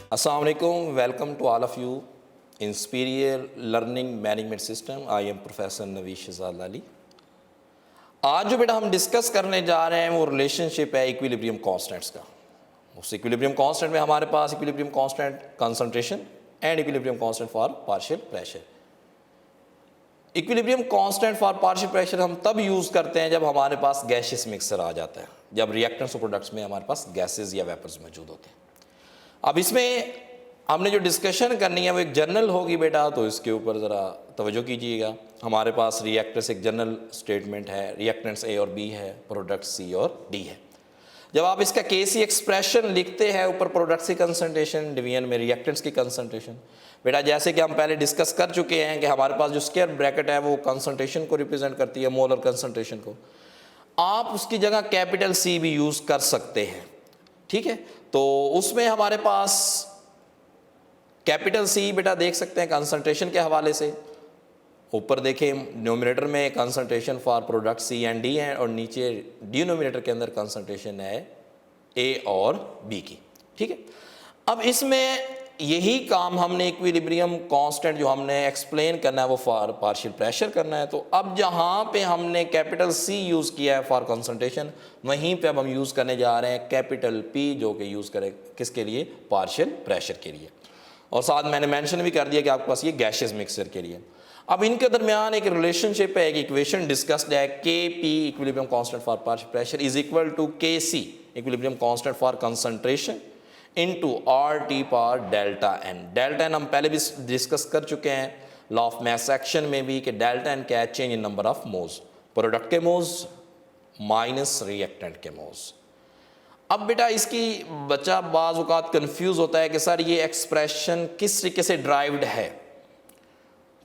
Assalamu alaikum. Welcome to all of you in Superior Learning Management System. I am Professor Naveed Shahzad Ali. आज जो बेटा हम discuss करने जा रहे हैं वो रिलेशनशिप है इक्विलिब्रियम कांस्टेंट्स का। उस इक्विलिब्रियम कांस्टेंट में हमारे पास equilibrium constant concentration and equilibrium constant for partial pressure. Equilibrium constant for partial pressure हम तब यूज़ करते हैं जब हमारे पास गैसियस मिक्सचर आ जाता है, जब रिएक्टेंट्स और प्रोडक्ट्स में हमारे पास गैसेज या वेपर्स मौजूद होते हैं। अब इसमें हमने जो डिस्कशन करनी है वो एक जनरल होगी बेटा, तो इसके ऊपर ज़रा तवज्जो कीजिएगा। हमारे पास रिएक्टर्स एक जनरल स्टेटमेंट है, रिएक्टेंट्स ए और बी है, प्रोडक्ट्स सी और डी है। जब आप इसका केसी एक्सप्रेशन लिखते हैं, ऊपर प्रोडक्ट्स की कंसंट्रेशन, डिवीजन में रिएक्टेंट्स की कंसंट्रेशन, बेटा जैसे कि हम पहले डिस्कस कर चुके हैं कि हमारे पास जो स्क्वायर ब्रैकेट है वो कंसंट्रेशन को रिप्रेजेंट करती है, मोलर कंसंट्रेशन को। आप उसकी जगह कैपिटल सी भी यूज़ कर सकते हैं, ठीक है। तो उसमें हमारे पास कैपिटल सी बेटा देख सकते हैं कंसंट्रेशन के हवाले से। ऊपर देखें न्यूमरेटर में concentration for product C and D है, और नीचे डिनोमिनेटर के अंदर कंसंट्रेशन है ए और बी की, ठीक है। अब इसमें यही काम हमने इक्विलिब्रियम कांस्टेंट जो हमने एक्सप्लेन करना है वो फॉर पार्शियल प्रेशर करना है। तो अब जहाँ पे हमने कैपिटल सी यूज़ किया है फॉर कंसंट्रेशन, वहीं पे अब हम यूज़ करने जा रहे हैं कैपिटल पी, जो कि यूज़ करें किसके लिए, पार्शियल प्रेशर के लिए। और साथ मैंने मेंशन भी कर दिया कि आपके पास ये गैशियस मिक्सचर के लिए। अब इनके दरमियान एक रिलेशनशिप है, एक इक्वेशन डिस्कस्ड है, K P equilibrium constant for partial pressure is equal to K C equilibrium constant for concentration into R T power delta N. Delta N हम पहले भी डिस्कस कर चुके हैं लॉ ऑफ मास एक्शन में भी कि डेल्टा एन क्या है, change in number of moles, product के मोल्स माइनस रिएक्टेंट के मोल्स। अब बेटा इसकी बच्चा बाज़ औक़ात कंफ्यूज होता है कि सर ये एक्सप्रेशन किस तरीके से ड्राइव्ड है।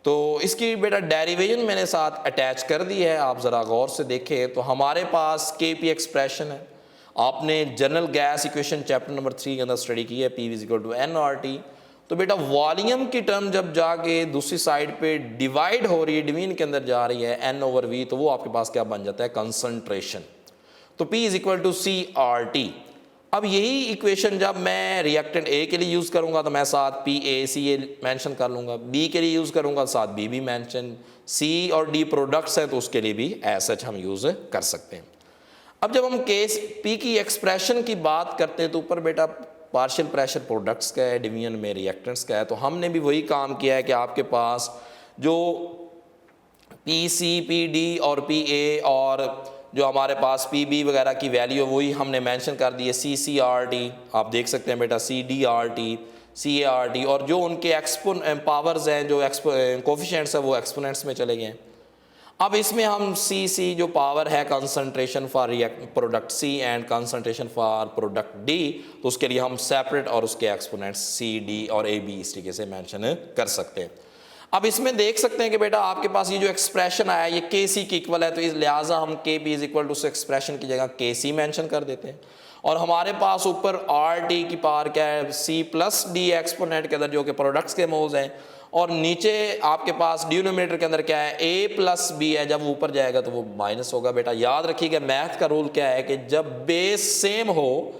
तो इसकी बेटा डेरिवेशन मैंने साथ अटैच कर दी है, आप ज़रा गौर से देखें। तो हमारे पास के पी एक्सप्रेशन है, आपने general gas equation chapter number 3 के अंदर स्टडी की है, P is equal to N R T. तो बेटा वॉल्यूम की टर्म जब जाके दूसरी साइड पे डिवाइड हो रही है, डिवीजन के अंदर जा रही है एन ओवर वी, तो वो आपके पास क्या बन जाता है, कंसंट्रेशन। तो P is equal to C R T. अब यही इक्वेशन जब मैं रिएक्टेंट A के लिए यूज़ करूँगा तो मैं साथ P A C A mention कर लूँगा, B के लिए यूज़ करूँगा साथ B भी मैंशन, C और D प्रोडक्ट्स हैं तो उसके लिए भी ऐसा हम यूज़ कर सकते हैं। अब जब हम केस P की एक्सप्रेशन की बात करते हैं तो ऊपर बेटा पार्शियल प्रेशर प्रोडक्ट्स का है, डिवीजन में रिएक्टेंट्स का है। तो हमने भी वही काम किया है कि आपके पास जो पी सी पी डी और पी ए और जो हमारे पास पी बी वगैरह की वैल्यू वही हमने मेंशन कर दी है, सी सी आर टी आप देख सकते हैं बेटा, C D R T, C A R T, और जो उनके पावर्स हैं, जो कोफिशिएंट्स हैं वो एक्सपोनेंट्स में चले गए हैं। अब इसमें हम सी सी जो पावर है concentration for product C and concentration for product D, तो उसके लिए हम सेपरेट और उसके एक्सपोनेंट्स सी डी और ए बी इस तरीके से मेंशन कर सकते हैं। अब इसमें देख सकते हैं कि बेटा आपके पास ये जो एक्सप्रेशन आया ये के सी की इक्वल है, तो इस लिहाजा हम के बी इज इक्वल टू उस एक्सप्रेशन की जगह के सी मैंशन कर देते हैं। और हमारे पास ऊपर आर टी की पावर क्या है, सी प्लस डी एक्सपोनेंट के अंदर जो कि प्रोडक्ट्स के मोल्स हैं, और नीचे आपके पास डिनोमिनेटर के अंदर क्या है, ए प्लस बी है। जब ऊपर जाएगा तो वो माइनस होगा। बेटा याद रखिएगा मैथ का रूल क्या है कि जब बेस सेम हो,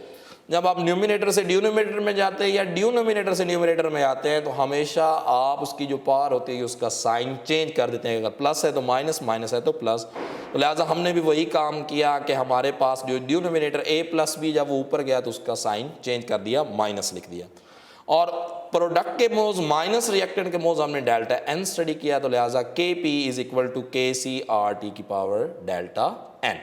जब आप न्यूमिनेटर से डिनोमिनेटर में जाते हैं या डिनोमिनेटर से न्यूमिनेटर में आते हैं, तो हमेशा आप उसकी जो पावर होती है उसका साइन चेंज कर देते हैं। अगर प्लस है तो माइनस, माइनस है तो प्लस। तो लिहाजा हमने भी वही काम किया कि हमारे पास जो डिनोमिनेटर ए प्लस बी जब वो ऊपर गया तो उसका साइन चेंज कर दिया, माइनस लिख दिया। और प्रोडक्ट के मोल्स माइनस रिएक्टेंट के मोल्स हमने डेल्टा एन स्टडी किया, तो लिहाजा के P is equal to K C R T की पावर डेल्टा एन।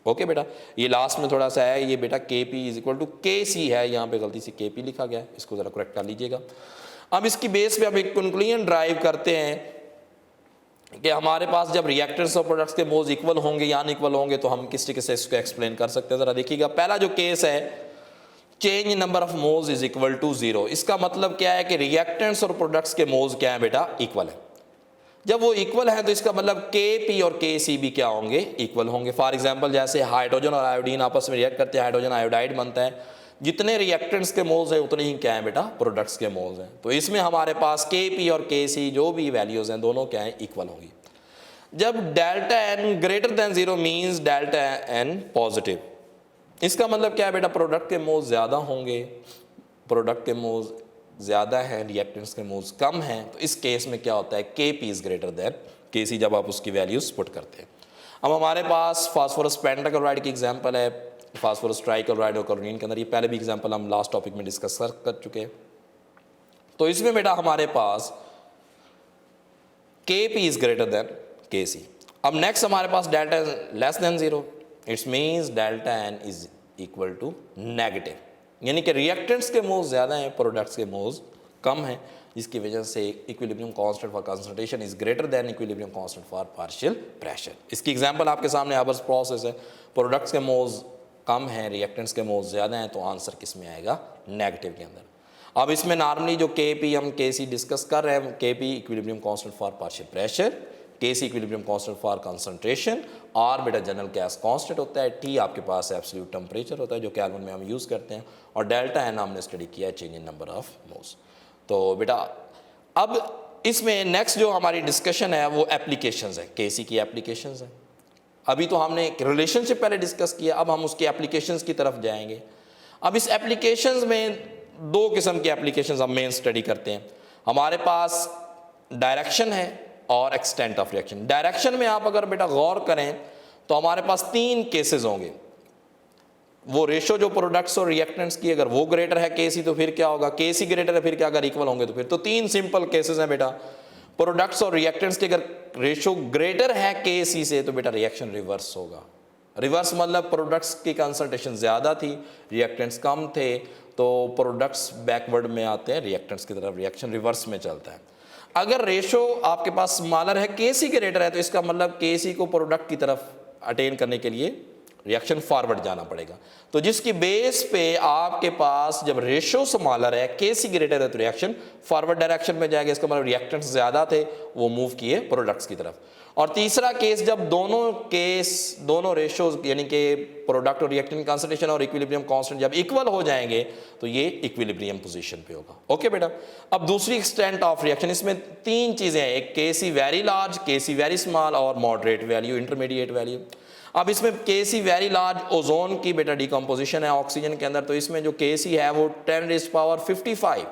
ओके बेटा, ये लास्ट में थोड़ा सा है, ये बेटा के P is equal to K सी है, यहाँ पे गलती से के पी लिखा गया है, इसको ज़रा करेक्ट कर लीजिएगा। अब इसकी बेस पे हम एक कंक्लूजन ड्राइव करते हैं कि हमारे पास जब रिएक्टेंट्स और प्रोडक्ट्स के मोल्स इक्वल होंगे या अनइक्वल होंगे तो हम किस तरीके से इसको एक्सप्लेन कर सकते हैं। ज़रा देखिएगा, पहला जो केस है change in number of moles is equal to 0। इसका मतलब क्या है कि रिएक्टेंट्स और प्रोडक्ट्स के मोल्स क्या है बेटा, इक्वल है। जब वो इक्वल है तो इसका मतलब के पी और के सी भी क्या होंगे, इक्वल होंगे। फॉर एग्जांपल जैसे हाइड्रोजन और आयोडीन आपस में रिएक्ट करते हैं, हाइड्रोजन आयोडाइड बनता है, जितने रिएक्टेंट्स के मोल्स हैं उतने ही क्या है बेटा, प्रोडक्ट्स के मोल्स हैं। तो इसमें हमारे पास के पी और के सी जो भी वैल्यूज हैं दोनों क्या है, इक्वल होंगी। जब delta N greater than 0 means delta N positive. इसका मतलब क्या है बेटा, प्रोडक्ट के मोल्स ज़्यादा होंगे, प्रोडक्ट के मोल्स ज़्यादा हैं, रिएक्टेंट्स के मूव्स कम हैं, तो इस केस में क्या होता है, K P is greater than के सी जब आप उसकी वैल्यूज़ पुट करते हैं। अब हमारे पास फास्फोरस पेंटाक्लोराइड की एग्जांपल है, फास्फोरस ट्राइक्लोराइड और क्लोरीन के अंदर, ये पहले भी एग्जांपल हम लास्ट टॉपिक में डिस्कस कर चुके हैं। तो इसमें बेटा हमारे पास के पी इज़ ग्रेटर देन के सी। अब नेक्स्ट हमारे पास delta less than 0, it's means delta N is equal to negative, यानी कि रिएक्टेंट्स के मूव्स ज़्यादा हैं, प्रोडक्ट्स के मूव्स कम हैं, जिसकी वजह से equilibrium constant for concentration is greater than equilibrium constant for partial pressure. इसकी एग्जांपल आपके सामने हाबर्स प्रोसेस है, प्रोडक्ट्स के मूव्स कम हैं, रिएक्टेंट्स के मूव्स ज़्यादा हैं, तो आंसर किस में आएगा, नेगेटिव के अंदर। अब इसमें नॉर्मली जो के पी हम के सी डिस्कस कर रहे हैं, के P equilibrium constant for partial pressure, के C equilibrium constant for concentration, और बेटा जनरल गैस कांस्टेंट होता है, टी आपके पास एब्सोल्यूट टेम्परेचर होता है जो केल्विन में हम यूज़ करते हैं, और डेल्टा एन हमने स्टडी किया है change in number of moves. तो बेटा अब इसमें नेक्स्ट जो हमारी डिस्कशन है वो एप्लीकेशंस है, के सी की एप्लीकेशंस है। अभी तो हमने रिलेशनशिप पहले डिस्कस किया, अब हम उसकी एप्लीकेशंस की तरफ जाएंगे। अब इस एप्लीकेशंस में दो किस्म के एप्लीकेशंस हम मेन स्टडी करते हैं। हमारे पास डायरेक्शन है और एक्सटेंट ऑफ रिएक्शन। डायरेक्शन में आप अगर बेटा गौर करें तो हमारे पास 3 केसेस होंगे। वो रेशो जो प्रोडक्ट्स और रिएक्टेंट्स की अगर वो ग्रेटर है के सी, तो फिर क्या होगा, के सी ग्रेटर है, फिर क्या, अगर इक्वल होंगे तो फिर, तो 3 सिंपल केसेस हैं बेटा। प्रोडक्ट्स और रिएक्टेंट्स की अगर रेशो ग्रेटर है के सी से, तो बेटा रिएक्शन रिवर्स होगा। रिवर्स मतलब प्रोडक्ट्स की कंसंट्रेशन ज़्यादा थी, रिएक्टेंट्स कम थे, तो प्रोडक्ट्स बैकवर्ड में आते हैं, रिएक्टेंट्स की तरफ रिएक्शन रिवर्स में चलता है। अगर रेशो आपके पास स्मॉलर है, के सी ग्रेटर है, तो इसका मतलब के सी को प्रोडक्ट की तरफ अटेन करने के लिए रिएक्शन फॉरवर्ड जाना पड़ेगा। तो जिसकी बेस पे आपके पास जब रेशो स्मॉलर है, के सी ग्रेटर है, तो रिएक्शन फॉरवर्ड डायरेक्शन में जाएगा, इसका मतलब रिएक्टेंट्स ज़्यादा थे, वो मूव किए प्रोडक्ट्स की तरफ। और तीसरा केस, जब दोनों रेशोज यानी कि प्रोडक्ट और रिएक्टेंट कंसंट्रेशन और इक्विलिब्रियम कांस्टेंट जब इक्वल हो जाएंगे, तो ये इक्विलिब्रियम पोजीशन पे होगा। ओके बेटा। अब दूसरी एक्सटेंट ऑफ रिएक्शन, इसमें 3 चीज़ें हैं, एक के सी वेरी लार्ज, के सी वेरी स्मॉल और मॉडरेट वैल्यू, इंटरमीडिएट वैल्यू। अब इसमें के सी वेरी लार्ज ओजोन की बेटा डिकम्पोजिशन है ऑक्सीजन के अंदर, तो इसमें जो के सी है वो 10⁻55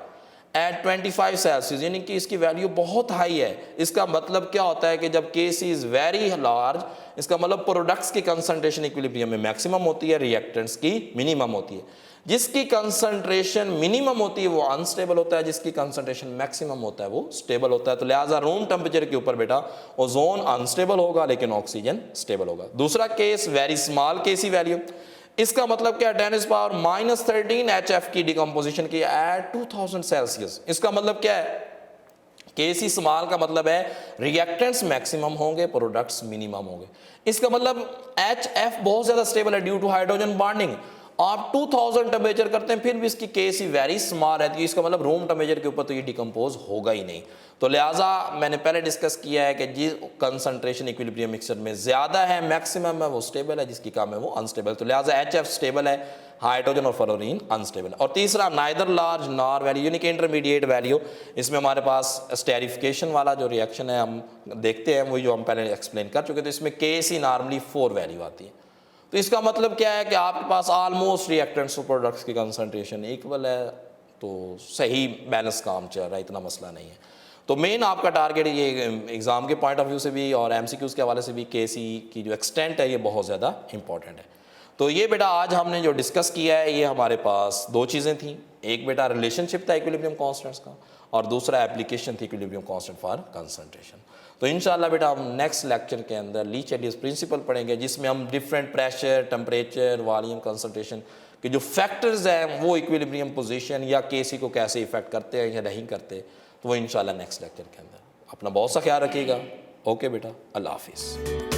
एट 25 सेल्सियस, यानी कि इसकी वैल्यू बहुत हाई है। इसका मतलब क्या होता है कि जब के सी इज़ वेरी लार्ज, इसका मतलब प्रोडक्ट्स की कंसंट्रेशन इक्विलिब्रियम में मैक्सिमम होती है, रिएक्टेंट्स की मिनिमम होती है। जिसकी कंसंट्रेशन मिनिमम होती है वो अनस्टेबल होता है, जिसकी कंसंट्रेशन मैक्सिमम होता है वो स्टेबल होता है। तो लिहाजा रूम टेम्परेचर के ऊपर बेटा ओजोन अनस्टेबल होगा लेकिन ऑक्सीजन स्टेबल होगा। दूसरा केस वेरी स्मॉल के सी वैल्यू, इसका मतलब क्या, 10⁻−13 HF की डिकम्पोजिशन की एट 2000 सेल्सियस। इसका मतलब क्या है, के सी स्मॉल का मतलब है रिएक्टेंट्स मैक्सिमम होंगे, प्रोडक्ट्स मिनिमम होंगे। इसका मतलब HF बहुत ज़्यादा स्टेबल है ड्यू टू हाइड्रोजन बॉन्डिंग। आप 2000 टेम्परेचर करते हैं फिर भी इसकी के सी वेरी स्मॉल रहती है, इसका मतलब रूम टेम्परेचर के ऊपर तो ये डिकम्पोज होगा ही नहीं। तो लिहाजा मैंने पहले डिस्कस किया है कि जिस कंसंट्रेशन इक्विलिब्रियम मिक्सचर में ज़्यादा है, मैक्सिमम है, वो स्टेबल है, जिसकी कम है वो अनस्टेबल। तो लिहाजा HF स्टेबल है, हाइड्रोजन और फ्लोरीन अनस्टेबल। और तीसरा नाइदर लार्ज नॉर वैल्यू, यानी कि इंटरमीडिएट वैल्यू। इसमें हमारे पास स्टेरिफिकेशन वाला जो रिएक्शन है हम देखते हैं, वही जो हम पहले एक्सप्लेन कर चुके, तो इसमें के सी नॉर्मली 4 वैल्यू आती है। तो इसका मतलब क्या है कि आपके पास ऑलमोस्ट रिएक्टेंट्स और प्रोडक्ट्स की कंसंट्रेशन इक्वल है, तो सही बैलेंस काम चल रहा है, इतना मसला नहीं है। तो मेन आपका टारगेट ये एग्ज़ाम के पॉइंट ऑफ व्यू से भी और MCQs के हवाले से भी के सी की जो एक्सटेंट है ये बहुत ज़्यादा इंपॉर्टेंट है। तो ये बेटा आज हमने जो डिस्कस किया है, ये हमारे पास 2 चीज़ें थी। एक बेटा रिलेशनशिप था इक्विलिब्रियम कांस्टेंट्स का, और दूसरा एप्लीकेशन थी इक्विलिब्रियम कांस्टेंट फॉर कंसंट्रेशन। तो इंशाल्लाह बेटा हम नेक्स्ट लेक्चर के अंदर ली चैटियस प्रिंसिपल पढ़ेंगे, जिसमें हम different pressure, temperature, volume, concentration के जो फैक्टर्स हैं वो इक्विलिब्रियम पोजीशन या केसी को कैसे इफेक्ट करते हैं या नहीं करते, तो वो इंशाल्लाह नेक्स्ट लेक्चर के अंदर। अपना बहुत सा ख्याल रखिएगा। ओके बेटा, अल्लाह हाफिज़।